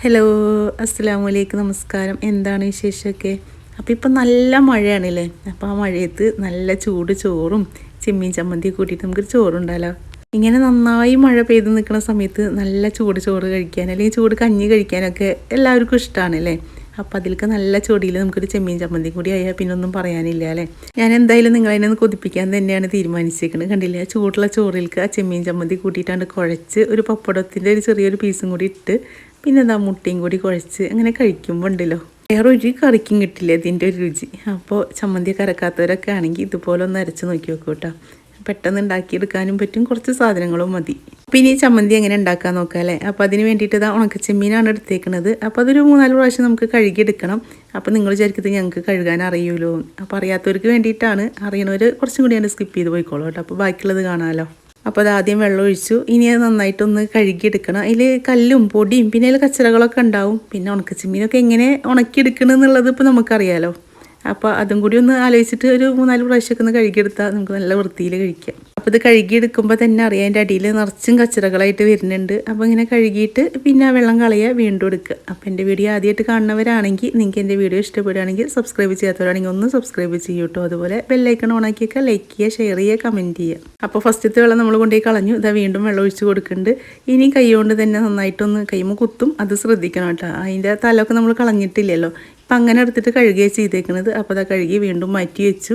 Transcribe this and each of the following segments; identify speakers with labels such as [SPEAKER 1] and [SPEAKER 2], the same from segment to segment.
[SPEAKER 1] Hello, അസ്സലാമു അലൈക്കും, നമസ്കാരം. എന്താണ് വിശേഷമൊക്കെ? അപ്പോൾ ഇപ്പം നല്ല മഴയാണല്ലേ. അപ്പോൾ ആ മഴയത്ത് നല്ല ചൂട് ചോറും ചെമ്മീൻ ചമ്മന്തി കൂട്ടിയിട്ട് നമുക്കൊരു ചോറുണ്ടല്ലോ. ഇങ്ങനെ നന്നായി മഴ പെയ്ത് നിൽക്കുന്ന സമയത്ത് നല്ല ചൂട് ചോറ് കഴിക്കാൻ അല്ലെങ്കിൽ ചൂട് കഞ്ഞി കഴിക്കാനൊക്കെ എല്ലാവർക്കും ഇഷ്ടമാണല്ലേ. അപ്പോൾ അതിലേക്ക് നല്ല ചൂടിയിൽ നമുക്കൊരു ചെമ്മീൻ ചമ്മന്തി കൂടി ആയാൽ പിന്നെ ഒന്നും പറയാനില്ല അല്ലേ. ഞാൻ എന്തായാലും നിങ്ങളതിനെ ഒന്ന് കൊതിപ്പിക്കാൻ തന്നെയാണ് തീരുമാനിച്ചേക്കുന്നത്. കണ്ടില്ലേ, ചൂടുള്ള ചോറിലേക്ക് ആ ചെമ്മീൻ ചമ്മന്തി കൂട്ടിയിട്ടാണ്ട് കുഴച്ച് ഒരു പപ്പടത്തിൻ്റെ ഒരു ചെറിയൊരു പീസും കൂടി ഇട്ട് പിന്നെ എന്താ മുട്ടയും കൂടി കുഴച്ച് അങ്ങനെ കഴിക്കുമ്പോൾ ഉണ്ടല്ലോ വേറെ ഒരു കറിക്കും കിട്ടില്ല ഇതിൻ്റെ ഒരു രുചി. അപ്പോൾ ചമ്മന്തിയൊക്കെ അരക്കാത്തവരൊക്കെ ആണെങ്കിൽ ഇതുപോലെ ഒന്ന് അരച്ച് നോക്കി നോക്കൂ കേട്ടോ. പെട്ടെന്ന് ഉണ്ടാക്കിയെടുക്കാനും പറ്റും, കുറച്ച് സാധനങ്ങളും മതി. അപ്പോൾ ഇനി ചമ്മന്തി എങ്ങനെ ഉണ്ടാക്കാൻ നോക്കാം അല്ലേ. അപ്പോൾ അതിന് വേണ്ടിയിട്ട് ഇതാ ഉണക്കച്ചെമ്മീനാണ് എടുത്തേക്കുന്നത്. അപ്പോൾ അതൊരു 3-4 പ്രാവശ്യം നമുക്ക് കഴുകിയെടുക്കണം. അപ്പോൾ നിങ്ങൾ വിചാരിക്കുന്നത് ഞങ്ങൾക്ക് കഴുകാൻ അറിയുമല്ലോ. അപ്പോൾ അറിയാത്തവർക്ക് വേണ്ടിയിട്ടാണ്, അറിയണവർ കുറച്ചും കൂടി സ്കിപ്പ് ചെയ്ത് പോയിക്കോളൂ കേട്ടോ. അപ്പോൾ ബാക്കിയുള്ളത് കാണാമല്ലോ. അപ്പോൾ അത് ആദ്യം വെള്ളം ഒഴിച്ചു. ഇനി അത് നന്നായിട്ടൊന്ന് കഴുകിയെടുക്കണം. അതിൽ കല്ലും പൊടിയും പിന്നെ അതിൽ കച്ചറകളൊക്കെ ഉണ്ടാവും. പിന്നെ ഉണക്കച്ചെമ്മീനൊക്കെ എങ്ങനെ ഉണക്കിയെടുക്കണം എന്നുള്ളത് ഇപ്പോൾ നമുക്കറിയാമല്ലോ. അപ്പോൾ അതും കൂടി ഒന്ന് ആലോചിച്ചിട്ട് ഒരു 3-4 പ്രാവശ്യമൊക്കെ ഒന്ന് കഴുകിയെടുത്താൽ നമുക്ക് നല്ല വൃത്തിയിൽ കഴിക്കാം. അപ്പോൾ ഇത് കഴുകിയെടുക്കുമ്പോൾ തന്നെ അറിയാം അതിൻ്റെ അടിയിൽ നിറച്ചും കച്ചറകളായിട്ട് വരുന്നുണ്ട്. അപ്പോൾ ഇങ്ങനെ കഴുകിയിട്ട് പിന്നെ ആ വെള്ളം കളയുക, വീണ്ടും എടുക്കുക. അപ്പോൾ എൻ്റെ വീഡിയോ ആദ്യമായിട്ട് കാണുന്നവരാണെങ്കിൽ നിങ്ങൾക്ക് എൻ്റെ വീഡിയോ ഇഷ്ടപ്പെടുകയാണെങ്കിൽ സബ്സ്ക്രൈബ് ചെയ്യാത്തവരാണെങ്കിൽ ഒന്ന് സബ്സ്ക്രൈബ് ചെയ്യൂ കേട്ടോ. അതുപോലെ ബെല്ലൈക്കൺ ഓണാക്കിയൊക്കെ ലൈക്ക് ചെയ്യുക, ഷെയർ ചെയ്യുക, കമൻറ്റ് ചെയ്യുക. അപ്പോൾ ഫസ്റ്റത്തെ വെള്ളം നമ്മൾ കൊണ്ടുപോയി കളഞ്ഞു. ഇതാ വീണ്ടും വെള്ളം ഒഴിച്ച് കൊടുക്കുന്നുണ്ട്. ഇനി കൈ കൊണ്ട് തന്നെ നന്നായിട്ടൊന്ന് കൈമ കുത്തും, അത് ശ്രദ്ധിക്കണം കേട്ടോ. അതിൻ്റെ തലമൊക്കെ നമ്മൾ കളഞ്ഞിട്ടില്ലല്ലോ. അപ്പം അങ്ങനെ എടുത്തിട്ട് കഴുകുകയാണ് ചെയ്തേക്കുന്നത്. അപ്പോൾ അത് കഴുകി വീണ്ടും മാറ്റി വെച്ചു.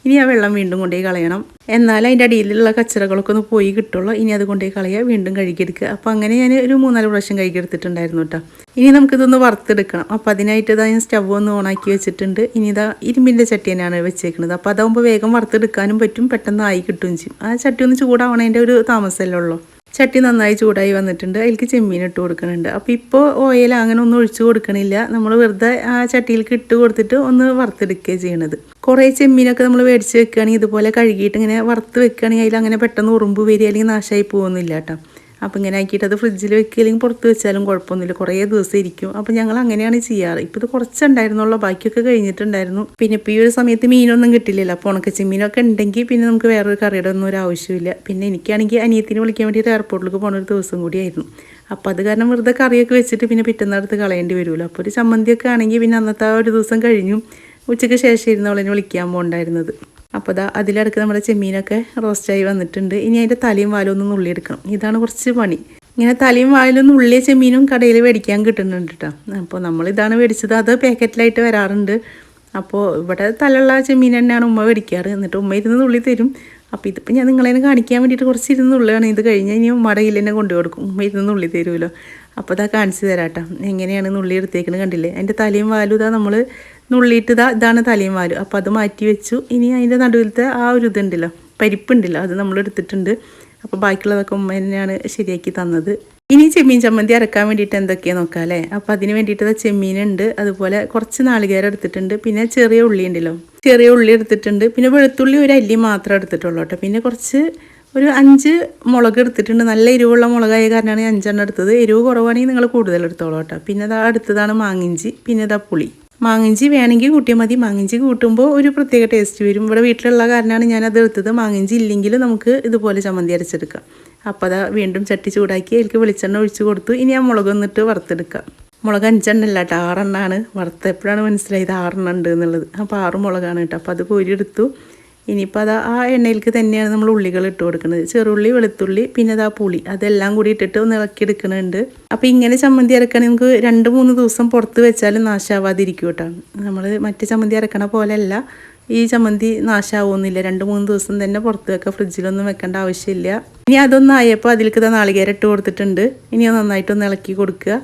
[SPEAKER 1] ഇനി ആ വെള്ളം വീണ്ടും കൊണ്ടുപോയി കളയണം. എന്നാൽ അതിൻ്റെ അടിയിലുള്ള കച്ചറകളൊക്കെ ഒന്ന് പോയി കിട്ടുള്ളൂ. ഇനി അത് കൊണ്ടുപോയി കളയുക, വീണ്ടും കഴുകിയെടുക്കുക. അപ്പോൾ അങ്ങനെ ഞാൻ ഒരു 3-4 പ്രാവശ്യം കഴുകിയെടുത്തിട്ടുണ്ടായിരുന്നു കേട്ടോ. ഇനി നമുക്കിതൊന്ന് വറുത്തെടുക്കണം. അപ്പോൾ അതിനായിട്ട് ഇതാ ഞാൻ സ്റ്റവ് ഒന്ന് ഓണാക്കി വെച്ചിട്ടുണ്ട്. ഇനി ഇതാ ഇരുമ്പിൻ്റെ ചട്ടി തന്നെയാണ് വെച്ചേക്കുന്നത്. അപ്പോൾ അതാകുമ്പോൾ വേഗം വറുത്തെടുക്കാനും പറ്റും, പെട്ടെന്ന് ആയി കിട്ടുകയും ചെയ്യും. ആ ചട്ടി ഒന്ന് ചൂടാവണതിൻ്റെ ഒരു താമസമല്ലേ ഉള്ളൂ. ചട്ടി നന്നായി ചൂടായി വന്നിട്ടുണ്ട്. അതിലേക്ക് ചെമ്മീൻ ഇട്ട് കൊടുക്കുന്നുണ്ട്. അപ്പോൾ ഇപ്പോൾ ഓയിൽ അങ്ങനെ ഒന്നും ഒഴിച്ചു കൊടുക്കണില്ല. നമ്മൾ വെറുതെ ആ ചട്ടിയിലേക്ക് ഇട്ട് കൊടുത്തിട്ട് ഒന്ന് വറുത്തെടുക്കുകയാണ് ചെയ്യണത്. കുറേ ചെമ്മീനൊക്കെ നമ്മൾ മേടിച്ച് വെക്കുകയാണെങ്കിൽ ഇതുപോലെ കഴുകിയിട്ട് ഇങ്ങനെ വറുത്ത് വെക്കുകയാണെങ്കിൽ അതിൽ അങ്ങനെ പെട്ടെന്ന് ഉറുമ്പ് വരിക അല്ലെങ്കിൽ നാശമായി പോകുന്നില്ല കേട്ടോ. അപ്പോൾ ഇങ്ങനെ ആക്കിയിട്ട് അത് ഫ്രിഡ്ജിൽ വെക്കുക അല്ലെങ്കിൽ പുറത്ത് വെച്ചാലും കുഴപ്പമൊന്നുമില്ല, കുറേ ദിവസം ഇരിക്കും. അപ്പോൾ ഞങ്ങൾ അങ്ങനെയാണ് ചെയ്യാറ്. ഇപ്പോൾ ഇത് കുറച്ചുണ്ടായിരുന്നുള്ളൂ, ബാക്കിയൊക്കെ കഴിഞ്ഞിട്ടുണ്ടായിരുന്നു. പിന്നെ ഇപ്പോൾ ഈ ഒരു സമയത്ത് മീനൊന്നും കിട്ടില്ലല്ലോ. അപ്പോൾ ഉണക്കച്ചെമ്മീനൊക്കെ ഉണ്ടെങ്കിൽ പിന്നെ നമുക്ക് വേറൊരു കറിയുടെ ഒന്നും ഒരു ആവശ്യമില്ല. പിന്നെ എനിക്കാണെങ്കിൽ അനിയത്തിനെ വിളിക്കാൻ വേണ്ടിയിട്ട് എയർപോർട്ടിലേക്ക് പോകുന്ന ഒരു ദിവസം കൂടിയായിരുന്നു. അപ്പോൾ അത് കാരണം വെറുതെ കറിയൊക്കെ വെച്ചിട്ട് പിന്നെ പിറ്റേന്നടുത്ത് കളയേണ്ടി വരുമല്ലോ. അപ്പോൾ ഒരു ചമ്മന്തിയൊക്കെ ആണെങ്കിൽ പിന്നെ അന്നത്തെ ആ ഒരു ദിവസം കഴിഞ്ഞു. ഉച്ചയ്ക്ക് ശേഷം ഇരുന്ന് അവളെന്നെ വിളിക്കാൻ പോകണ്ടായിരുന്നത്. അപ്പോൾ അതാ അതിലിടക്ക് നമ്മുടെ ചെമ്മീനൊക്കെ റോസ്റ്റായി വന്നിട്ടുണ്ട്. ഇനി അതിൻ്റെ തലയും വാലും ഒന്ന് നുള്ളിയെടുക്കണം. ഇതാണ് കുറച്ച് പണി. ഇങ്ങനെ തലയും വാലും നുള്ളിയ ചെമ്മീനും കടയിൽ മേടിക്കാൻ കിട്ടുന്നുണ്ട് കേട്ടോ. അപ്പോൾ നമ്മളിതാണ് മേടിച്ചത്. അത് പാക്കറ്റിലായിട്ട് വരാറുണ്ട്. അപ്പോൾ ഇവിടെ തലയുള്ള ചെമ്മീൻ തന്നെയാണ് ഉമ്മ മേടിക്കാറ്. എന്നിട്ട് ഉമ്മ ഇരുന്ന് നുള്ളി തരും. അപ്പോൾ ഇതിപ്പോൾ ഞാൻ നിങ്ങളതിനെ കാണിക്കാൻ വേണ്ടിയിട്ട് കുറച്ച് ഇരുന്ന് നുള്ളുകയാണ്. ഇത് കഴിഞ്ഞാൽ ഇനി ഉമ്മയുടെ കയ്യിൽ തന്നെ കൊണ്ടു കൊടുക്കും. ഉമ്മ ഇരുന്ന് നുള്ളി തരുമല്ലോ. അപ്പോൾ ഇതാ കാണിച്ച് തരാം കേട്ടോ, എങ്ങനെയാണ് നുള്ളി എടുത്തേക്കുന്നത്. കണ്ടില്ലേ, അതിൻ്റെ തലയും വാലും ഇതാ നമ്മൾ നുള്ളിയിട്ട് ഇതാണ് തലയും വാലും. അപ്പോൾ അത് മാറ്റി വെച്ചു. ഇനി അതിൻ്റെ നടുവിലത്തെ ആ ഒരു ഇതുണ്ടല്ലോ, പരിപ്പുണ്ടല്ലോ, അത് നമ്മൾ എടുത്തിട്ടുണ്ട്. അപ്പോൾ ബാക്കിയുള്ളതൊക്കെ ഉമ്മ തന്നെയാണ് ശരിയാക്കി തന്നത്. ഇനി ചെമ്മീൻ ചമ്മന്തി അരക്കാൻ വേണ്ടിയിട്ട് എന്തൊക്കെയാണ് നോക്കാം അല്ലേ. അപ്പോൾ അതിന് വേണ്ടിയിട്ട് ചെമ്മീനുണ്ട്, അതുപോലെ കുറച്ച് നാളികേരം എടുത്തിട്ടുണ്ട്, പിന്നെ ചെറിയ ഉള്ളി ഉണ്ടല്ലോ, ചെറിയ ഉള്ളി എടുത്തിട്ടുണ്ട്, പിന്നെ വെളുത്തുള്ളി ഒരു അല്ലി മാത്രമേ എടുത്തിട്ടുള്ളൂ കേട്ടോ. പിന്നെ കുറച്ച് ഒരു 5 മുളക് എടുത്തിട്ടുണ്ട്. നല്ല എരിവുള്ള മുളകായ കാരണമാണ് 5 എടുത്തത്. എരിവ് കുറവാണെങ്കിൽ നിങ്ങൾ കൂടുതൽ എടുത്തോളൂ കേട്ടോ. പിന്നെ ഇതാ അടുത്തതാണ് മാങ്ങിഞ്ചി, പിന്നെ ഇതാ പുളി. മാങ്ങിഞ്ചി വേണമെങ്കിൽ കൂട്ടിയാൽ മതി. മാങ്ങിഞ്ചി കൂട്ടുമ്പോൾ ഒരു പ്രത്യേക ടേസ്റ്റ് വരും. ഇവിടെ വീട്ടിലുള്ള കാരണമാണ് ഞാനത് എടുത്തത്. മാങ്ങിഞ്ചി ഇല്ലെങ്കിൽ നമുക്ക് ഇതുപോലെ ചമ്മന്തി അരച്ചെടുക്കാം. അപ്പോൾ അതാ വീണ്ടും ചട്ടി ചൂടാക്കി അതിലേക്ക് വെളിച്ചെണ്ണ ഒഴിച്ച് കൊടുത്തു. ഇനി ആ മുളക് വന്നിട്ട് വറുത്തെടുക്കാം. മുളക് 5 അല്ല കേട്ടോ, 6 വറുത്തപ്പോഴാണ് മനസ്സിലായത് 6 ഉണ്ട് എന്നുള്ളത്. അപ്പോൾ 6 മുളകാണ് കേട്ടോ. അപ്പോൾ അത് കോരിയെടുത്തു. ഇനിയിപ്പോൾ അത് ആ എണ്ണയിലേക്ക് തന്നെയാണ് നമ്മൾ ഉള്ളികൾ ഇട്ട് കൊടുക്കുന്നത്. ചെറുള്ളി, വെളുത്തുള്ളി, പിന്നെ അതാ പുളി, അതെല്ലാം കൂടി ഇട്ടിട്ട് ഒന്ന് ഇളക്കിയെടുക്കുന്നുണ്ട്. അപ്പോൾ ഇങ്ങനെ ചമ്മന്തി അരക്കണമെങ്കിൽ നമുക്ക് 2-3 ദിവസം പുറത്ത് വെച്ചാലും നാശാവാതിരിക്കും കേട്ടോ. നമ്മൾ മറ്റേ ചമ്മന്തി അരക്കണ പോലെയല്ല, ഈ ചമ്മന്തി നാശാവുന്നില്ല. 2-3 ദിവസം തന്നെ പുറത്ത് വെക്കുക, ഫ്രിഡ്ജിലൊന്നും വെക്കേണ്ട ആവശ്യമില്ല. ഇനി അതൊന്നായപ്പോൾ അതിലേക്ക് നാളികേരം ഇട്ട് കൊടുത്തിട്ടുണ്ട്. ഇനി അത് നന്നായിട്ടൊന്ന് ഇളക്കി കൊടുക്കുക.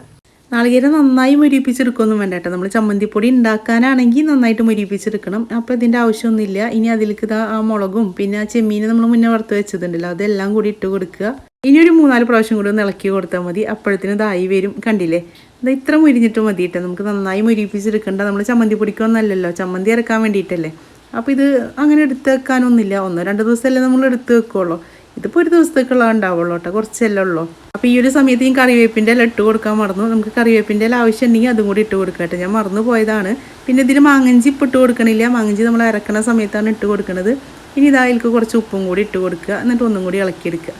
[SPEAKER 1] നാളികേരം നന്നായി മൊരിപ്പിച്ചെടുക്കുകയൊന്നും വേണ്ട കേട്ടോ. നമ്മൾ ചമ്മന്തിപ്പൊടി ഉണ്ടാക്കാനാണെങ്കിൽ നന്നായിട്ട് മൊരിപ്പിച്ചെടുക്കണം. അപ്പോൾ ഇതിൻ്റെ ആവശ്യമൊന്നുമില്ല. ഇനി അതിലേക്ക് ആ മുളകും പിന്നെ ആ ചെമ്മീൻ നമ്മൾ മുന്നേ വറുത്ത് വെച്ചതുണ്ടല്ലോ, അതെല്ലാം കൂടി ഇട്ട് കൊടുക്കുക. ഇനി ഒരു 3-4 പ്രാവശ്യം കൂടി ഒന്ന് ഇളക്കി കൊടുത്താൽ മതി. അപ്പോഴത്തേന് ഇതായി വരും. കണ്ടില്ലേ, ഇത് ഇത്ര മുരിഞ്ഞിട്ട് മതി കേട്ടോ. നമുക്ക് നന്നായി മൊരിപ്പിച്ചെടുക്കണ്ട. നമ്മൾ ചമ്മന്തി പൊടിക്കൊന്നല്ലല്ലോ, ചമ്മന്തി അരക്കാൻ വേണ്ടിയിട്ടല്ലേ. അപ്പോൾ ഇത് അങ്ങനെ എടുത്ത് വെക്കാനൊന്നുമില്ല. 1-2 ദിവസമല്ലേ നമ്മൾ എടുത്ത് വെക്കുള്ളൂ. ഇതിപ്പോൾ ഒരു ദിവസത്തേക്കുള്ള ഉണ്ടാവുള്ളൂ കേട്ടോ, കുറച്ചല്ലേ ഉള്ളൂ. അപ്പോൾ ഈ ഒരു സമയത്ത് ഈ കറിവേപ്പിൻ്റെ ഇല ഇട്ട് കൊടുക്കാൻ മറന്നു. നമുക്ക് കറിവേപ്പിൻ്റെ ഇല ആവശ്യം ഉണ്ടെങ്കിൽ അതും കൂടി ഇട്ട് കൊടുക്കാം കേട്ടോ. ഞാൻ മറന്നു പോയതാണ്. പിന്നെ ഇതിൽ മാങ്ങഞ്ചി ഇപ്പോൾ ഇട്ട് കൊടുക്കണില്ല. മാങ്ങഞ്ചി നമ്മൾ അരക്കണ സമയത്താണ് ഇട്ട് കൊടുക്കുന്നത്. ഇനി ഇതായിലേക്ക് കുറച്ച് ഉപ്പും കൂടി ഇട്ട് കൊടുക്കുക. എന്നിട്ട് ഒന്നും കൂടി ഇളക്കിയെടുക്കുക.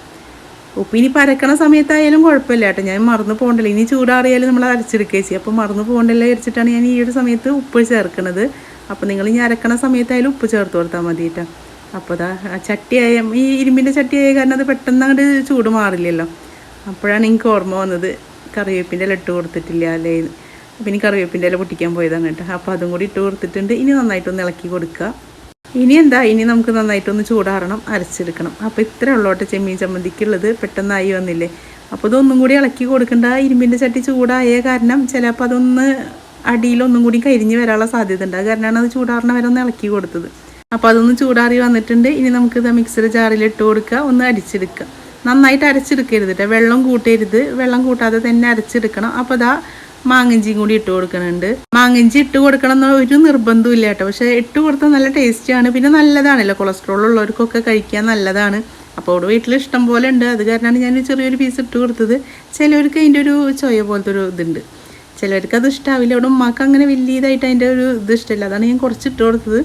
[SPEAKER 1] ഉപ്പ് ഇനി പരക്കണ സമയത്തായാലും കുഴപ്പമില്ല കേട്ടോ, ഞാൻ മറന്നു പോകണ്ടല്ലോ, ഇനി ചൂടാറിയാലും നമ്മൾ അരച്ചെടുക്കുക ചെയ്യും. അപ്പോൾ മറന്നു പോകണ്ടല്ലോ അരച്ചിട്ടാണ് ഞാൻ ഈ ഒരു സമയത്ത് ഉപ്പ് ചേർക്കുന്നത്. അപ്പോൾ നിങ്ങൾ ഇനി അരക്കണ സമയത്തായാലും ഉപ്പ് ചേർത്ത് കൊടുത്താൽ മതി കേട്ടോ. അപ്പോൾ അതാ ചട്ടിയായ ഈ ഇരുമ്പിൻ്റെ ചട്ടിയായ കാരണം അത് പെട്ടെന്ന് അങ്ങോട്ട് ചൂട് മാറില്ലല്ലോ. അപ്പോഴാണ് എനിക്ക് ഓർമ്മ വന്നത് കറിവേപ്പിൻ്റെ ഇല ഇട്ട് കൊടുത്തിട്ടില്ല അല്ലേ. അപ്പോൾ ഇനി കറിവേപ്പിൻ്റെ ഇല പൊട്ടിക്കാൻ പോയതാണ് കേട്ടോ. അപ്പോൾ അതും കൂടി ഇട്ട് കൊടുത്തിട്ടുണ്ട്. ഇനി നന്നായിട്ടൊന്ന് ഇളക്കി കൊടുക്കുക. ഇനി നമുക്ക് നന്നായിട്ടൊന്ന് ചൂടാറണം, അരച്ചെടുക്കണം. അപ്പോൾ ഇത്രേ ഉള്ളൂ കേട്ടോ ചെമ്മീൻ ചമ്മന്തിക്കുള്ളത്. പെട്ടെന്നായി വന്നില്ലേ. അപ്പോൾ ഇതൊന്നും കൂടി ഇളക്കി കൊടുക്കേണ്ട. ഇരുമ്പിൻ്റെ ചട്ടി ചൂടായ കാരണം ചിലപ്പോൾ അതൊന്ന് അടിയിലൊന്നും കൂടി കരിഞ്ഞ് വരാനുള്ള സാധ്യത ഉണ്ട്. അത് കാരണമാണ് അത് ചൂടാറണ വരെ ഒന്ന് ഇളക്കി കൊടുത്തത്. അപ്പോൾ അതൊന്ന് ചൂടാറി വന്നിട്ടുണ്ട്. ഇനി നമുക്കിത് മിക്സിയുടെ ജാറിലിട്ട് കൊടുക്കുക, ഒന്ന് അരിച്ചെടുക്കുക. നന്നായിട്ട് അരച്ചെടുക്കരുത് കേട്ടോ, വെള്ളം കൂട്ടരുത്. വെള്ളം കൂട്ടാതെ തന്നെ അരച്ചെടുക്കണം. അപ്പോൾ അതാ മാങ്ങഞ്ചിയും കൂടി ഇട്ട് കൊടുക്കുന്നുണ്ട്. മാങ്ങഞ്ചി ഇട്ട് കൊടുക്കണം എന്ന ഒരു നിർബന്ധവും ഇല്ല കേട്ടോ, പക്ഷേ ഇട്ട് കൊടുത്താൽ നല്ല ടേസ്റ്റിയാണ്. പിന്നെ നല്ലതാണല്ലോ, കൊളസ്ട്രോൾ ഉള്ളവർക്കൊക്കെ കഴിക്കാൻ നല്ലതാണ്. അപ്പോൾ അവിടെ വീട്ടിൽ ഇഷ്ടം പോലെ ഉണ്ട്. അത് കാരണമാണ് ഞാൻ ചെറിയൊരു പീസ് ഇട്ട് കൊടുത്തത്. ചിലവർക്ക് അതിൻ്റെ ഒരു ചൊയ പോലത്തെ ഒരു ഇതുണ്ട്, ചിലവർക്ക് അത് ഇഷ്ടമാവില്ല. അവിടെ ഉമ്മാക്ക് അങ്ങനെ വലിയതായിട്ട് അതിൻ്റെ ഒരു ഇത് ഇഷ്ടമില്ല. അതാണ് ഞാൻ കുറച്ച് ഇട്ട് കൊടുത്തത്.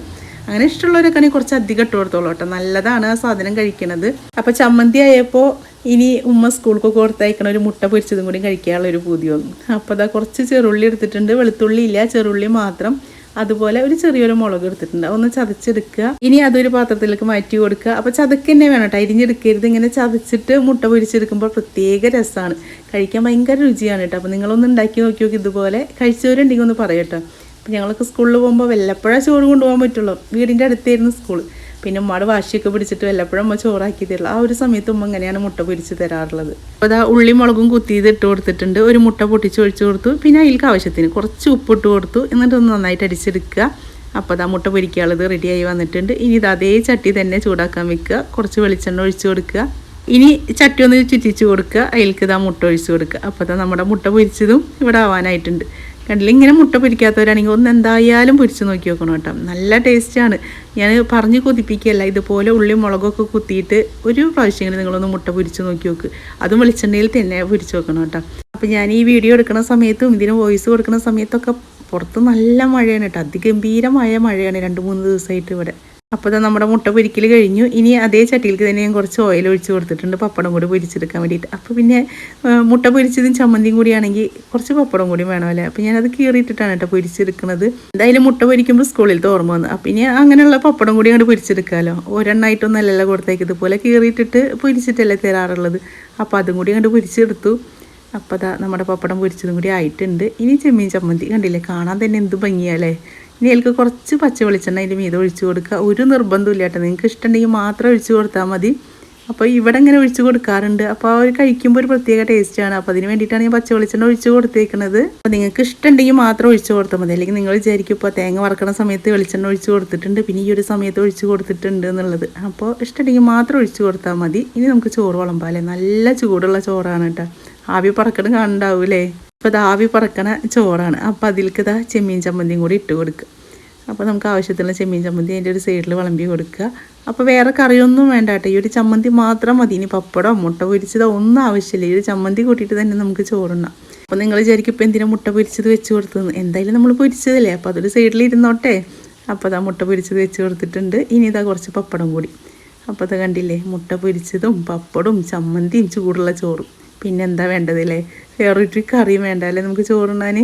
[SPEAKER 1] അങ്ങനെ ഇഷ്ടമുള്ളവരൊക്കെ ആണെങ്കിൽ കുറച്ച് അധികം ഇട്ട് കൊടുത്തോളൂ കേട്ടോ, നല്ലതാണ് ആ സാധനം കഴിക്കണത്. അപ്പോൾ ചമ്മന്തി ആയപ്പോൾ ഇനി ഉമ്മ സ്കൂളിലേക്ക് കൊടുത്തയക്കണ ഒരു മുട്ട പൊരിച്ചതും കൂടി കഴിക്കാനുള്ളൊരു പൂതി വന്നു. അപ്പോൾ അതാ കുറച്ച് ചെറുള്ളി എടുത്തിട്ടുണ്ട്, വെളുത്തുള്ളി ഇല്ല, ചെറുള്ളി മാത്രം. അതുപോലെ ഒരു ചെറിയൊരു മുളക് എടുത്തിട്ടുണ്ട്, ഒന്ന് ചതച്ചെടുക്കുക. ഇനി അതൊരു പാത്രത്തിലേക്ക് മാറ്റി കൊടുക്കുക. അപ്പോൾ ചതക്ക് തന്നെ വേണം കേട്ടോ, അരിഞ്ഞെടുക്കരുത്. ഇങ്ങനെ ചതച്ചിട്ട് മുട്ട പൊരിച്ചെടുക്കുമ്പോൾ പ്രത്യേക രസമാണ്, കഴിക്കാൻ ഭയങ്കര രുചിയാണ് കേട്ടോ. അപ്പോൾ നിങ്ങളൊന്ന് ഉണ്ടാക്കി നോക്കി ഇതുപോലെ. കഴിച്ചവരുണ്ടെങ്കിൽ ഒന്ന് പറയട്ടോ. അപ്പോൾ ഞങ്ങളൊക്കെ സ്കൂളിൽ പോകുമ്പോൾ വല്ലപ്പോഴാണ് ചോറ് കൊണ്ടുപോകാൻ പറ്റുള്ളൂ. വീടിൻ്റെ അടുത്തായിരുന്നു സ്കൂൾ. പിന്നെ ഉമ്മയുടെ വാശിയൊക്കെ പിടിച്ചിട്ട് വല്ലപ്പോഴും ഉമ്മ ചോറാക്കി തരില്ല. ആ ഒരു സമയത്ത് ഉമ്മ ഇങ്ങനെയാണ് മുട്ട പൊരിച്ച് തരാറുള്ളത്. അപ്പോൾ അതാ ഉള്ളി മുളകും കുത്തിയത് ഇട്ട് കൊടുത്തിട്ടുണ്ട്. ഒരു മുട്ട പൊട്ടിച്ച് ഒഴിച്ച് കൊടുത്തു. പിന്നെ അതിലേക്ക് ആവശ്യത്തിന് കുറച്ച് ഉപ്പിട്ട് കൊടുത്തു. എന്നിട്ടൊന്ന് നന്നായിട്ട് അടിച്ചെടുക്കുക. അപ്പോൾ അതാ മുട്ട പൊരിക്കാനുള്ളത് റെഡിയായി വന്നിട്ടുണ്ട്. ഇനി ഇത് അതേ ചട്ടി തന്നെ ചൂടാക്കാൻ വെക്കുക. കുറച്ച് വെളിച്ചെണ്ണ ഒഴിച്ച് കൊടുക്കുക. ഇനി ചട്ടി ഒന്ന് ചുറ്റിച്ച് കൊടുക്കുക. അതിലേക്ക് ഇതാ മുട്ട ഒഴിച്ച് കൊടുക്കുക. അപ്പോൾ അതാ നമ്മുടെ മുട്ട പൊരിച്ചതും ഇവിടെ ആവാനായിട്ടുണ്ട്. കണ്ടില്ല, ഇങ്ങനെ മുട്ട പൊരിക്കാത്തവരാണെങ്കിൽ ഒന്ന് എന്തായാലും പൊരിച്ച് നോക്കി നോക്കണം കേട്ടോ, നല്ല ടേസ്റ്റാണ്. ഞാൻ പറഞ്ഞ് കൊതിപ്പിക്കുകയല്ല, ഇതുപോലെ ഉള്ളി മുളകൊക്കെ കുത്തിയിട്ട് ഒരു പ്രാവശ്യമെങ്കിലും നിങ്ങളൊന്ന് മുട്ട പൊരിച്ച് നോക്കി നോക്ക്. അതും വെളിച്ചെണ്ണയിൽ തന്നെ പൊരിച്ച് നോക്കണം കേട്ടോ. അപ്പോൾ ഞാൻ ഈ വീഡിയോ എടുക്കുന്ന സമയത്തും ഇതിന് വോയിസ് കൊടുക്കുന്ന സമയത്തൊക്കെ പുറത്ത് നല്ല മഴയാണ് കേട്ടോ, അതിഗംഭീരമായ മഴയാണ് 2-3 ദിവസമായിട്ട് ഇവിടെ. അപ്പോൾ ഇതാ നമ്മുടെ മുട്ട പൊരിക്കൽ കഴിഞ്ഞു. ഇനി അതേ ചട്ടിയിലേക്ക് തന്നെ ഞാൻ കുറച്ച് ഓയിൽ ഒഴിച്ച് കൊടുത്തിട്ടുണ്ട്, പപ്പടം കൂടി പൊരിച്ചെടുക്കാൻ വേണ്ടിയിട്ട്. അപ്പോൾ പിന്നെ മുട്ട പൊരിച്ചതും ചമ്മന്തിയും കൂടിയാണെങ്കിൽ കുറച്ച് പപ്പടം കൂടി വേണമല്ലേ. അപ്പോൾ ഞാനത് കീറിയിട്ടിട്ടാണ് കേട്ടോ പൊരിച്ചെടുക്കുന്നത്. എന്തായാലും മുട്ട പൊരിക്കുമ്പോൾ സ്കൂളിലത്തെ ഓർമ്മ വന്നു. അപ്പം ഇനി അങ്ങനെയുള്ള പപ്പടം കൂടി അങ്ങോട്ട് പൊരിച്ചെടുക്കാമല്ലോ. ഒരെണ്ണമായിട്ടൊന്നും അല്ലല്ലോ കൊടുത്തേക്ക്, ഇതുപോലെ കീറിയിട്ടിട്ട് പൊരിച്ചിട്ടല്ലേ തരാറുള്ളത്. അപ്പോൾ അതും കൂടി അങ്ങോട്ട് പൊരിച്ചെടുത്തു. അപ്പോൾ അതാ നമ്മുടെ പപ്പടം പൊരിച്ചതും കൂടി ആയിട്ടുണ്ട്. ഇനി ചെമ്മീൻ ചമ്മന്തി കണ്ടില്ലേ, കാണാൻ തന്നെ എന്ത് ഭംഗിയല്ലേ. ഇനി അതിലേക്ക് കുറച്ച് പച്ച വെളിച്ചെണ്ണ അതിൻ്റെ മീതെ ഒഴിച്ച് കൊടുക്കുക. ഒരു നിർബന്ധമില്ല കേട്ടോ, നിങ്ങൾക്ക് ഇഷ്ടമുണ്ടെങ്കിൽ മാത്രം ഒഴിച്ച് കൊടുത്താൽ മതി. അപ്പോൾ ഇവിടെ ഇങ്ങനെ ഒഴിച്ച് കൊടുക്കാറുണ്ട്. അപ്പോൾ അവർ കഴിക്കുമ്പോൾ ഒരു പ്രത്യേക ടേസ്റ്റാണ്. അപ്പോൾ അതിന് വേണ്ടിയിട്ടാണ് ഞാൻ പച്ച വെളിച്ചെണ്ണ ഒഴിച്ച് കൊടുത്തേക്കുന്നത്. അപ്പോൾ നിങ്ങൾക്ക് ഇഷ്ടമുണ്ടെങ്കിൽ മാത്രം ഒഴിച്ച് കൊടുത്താൽ മതി. അല്ലെങ്കിൽ നിങ്ങൾ വിചാരിക്കും ഇപ്പോൾ തേങ്ങ വറക്കണ സമയത്ത് വെളിച്ചെണ്ണ ഒഴിച്ച് കൊടുത്തിട്ടുണ്ട്, പിന്നെ ഈ ഒരു സമയത്ത് ഒഴിച്ച് കൊടുത്തിട്ടുണ്ട് എന്നുള്ളത്. അപ്പോൾ ഇഷ്ടമുണ്ടെങ്കിൽ മാത്രം ഒഴിച്ച് കൊടുത്താൽ മതി. ഇനി നമുക്ക് ചോറ് വിളമ്പാലേ. നല്ല ചൂടുള്ള ചോറാണ് കേട്ടോ, ആവി പറക്കണം കാണണ്ടാവൂലേ. അപ്പോൾ ഇത് ആവി പറക്കണ ചോറാണ്. അപ്പോൾ അതിലേക്ക് ഇതാ ചെമ്മീൻ ചമ്മന്തിയും കൂടി ഇട്ട് കൊടുക്കുക. അപ്പോൾ നമുക്ക് ആവശ്യത്തിനുള്ള ചെമ്മീൻ ചമ്മന്തി അതിൻ്റെ ഒരു സൈഡിൽ വിളമ്പി കൊടുക്കുക. അപ്പോൾ വേറെ കറിയൊന്നും വേണ്ട കേട്ടോ, ഈ ഒരു ചമ്മന്തി മാത്രം മതി. ഇനി പപ്പടമോ മുട്ട പൊരിച്ചതോ ഒന്നും ആവശ്യമില്ല, ഈ ഒരു ചമ്മന്തി കൂട്ടിയിട്ട് തന്നെ നമുക്ക് ചോറുണ്ണാം. അപ്പോൾ നിങ്ങൾ വിചാരിക്കും ഇപ്പോൾ എന്തിനാ മുട്ട പൊരിച്ചത് വെച്ച് കൊടുത്തതെന്ന്. എന്തായാലും നമ്മൾ പൊരിച്ചതല്ലേ, അപ്പോൾ അതൊരു സൈഡിൽ ഇരുന്നോട്ടെ. അപ്പോൾ അതാ മുട്ട പൊരിച്ചത് വെച്ച് കൊടുത്തിട്ടുണ്ട്. ഇനി ഇതാ കുറച്ച് പപ്പടം കൂടി. അപ്പോൾ അത് കണ്ടില്ലേ, മുട്ട പൊരിച്ചതും പപ്പടവും ചമ്മന്തിയും ചൂടുള്ള ചോറും. പിന്നെ എന്താ വേണ്ടതല്ലേ, വേറൊരു കറിയും വേണ്ട അല്ലേ നമുക്ക് ചോറുണ്ണാൻ.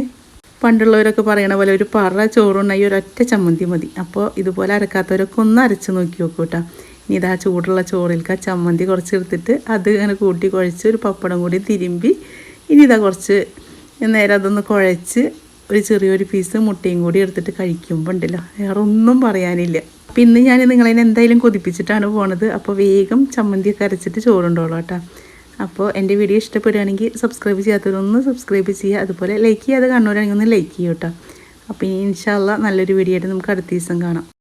[SPEAKER 1] പണ്ടുള്ളവരൊക്കെ പറയണ പോലെ ഒരു പറ ചോറുണ്ണായി ഒരൊറ്റ ചമ്മന്തി മതി. അപ്പോൾ ഇതുപോലെ അരക്കാത്തവരൊക്കെ ഒന്ന് അരച്ച് നോക്കി നോക്കൂ കേട്ടോ. ഇനി ഇതാ ചൂടുള്ള ചോറിലേക്ക് ആ ചമ്മന്തി കുറച്ച് എടുത്തിട്ട് അത് ഇങ്ങനെ കൂട്ടി കുഴച്ച് ഒരു പപ്പടം കൂടി തിരുമ്പി ഇനി ഇതാ കുറച്ച് നേരം അതൊന്ന് കുഴച്ച് ഒരു ചെറിയൊരു പീസ് മുട്ടയും കൂടി എടുത്തിട്ട് കഴിക്കുമ്പോൾ ഉണ്ടല്ലോ വേറെ ഒന്നും പറയാനില്ല. അപ്പോൾ ഇന്ന് ഞാൻ നിങ്ങളതിനെ എന്തായാലും കൊതിപ്പിച്ചിട്ടാണ് പോണത്. അപ്പോൾ വേഗം ചമ്മന്തിയൊക്കെ അരച്ചിട്ട് ചോറുണ്ടോളൂ കേട്ടോ. അപ്പോൾ എൻ്റെ വീഡിയോ ഇഷ്ടപ്പെടുകയാണെങ്കിൽ സബ്സ്ക്രൈബ് ചെയ്യാത്തവരൊന്ന് സബ്സ്ക്രൈബ് ചെയ്യുക. അതുപോലെ ലൈക്ക് ചെയ്യാതെ കാണുന്നവരാണെങ്കിൽ ഒന്ന് ലൈക്ക് ചെയ്യൂ കേട്ടോ. അപ്പോൾ ഇനി ഇൻഷാ അല്ലാഹ് നല്ലൊരു വീഡിയോ ആയിട്ട് നമുക്ക് അടുത്ത ദിവസം കാണാം.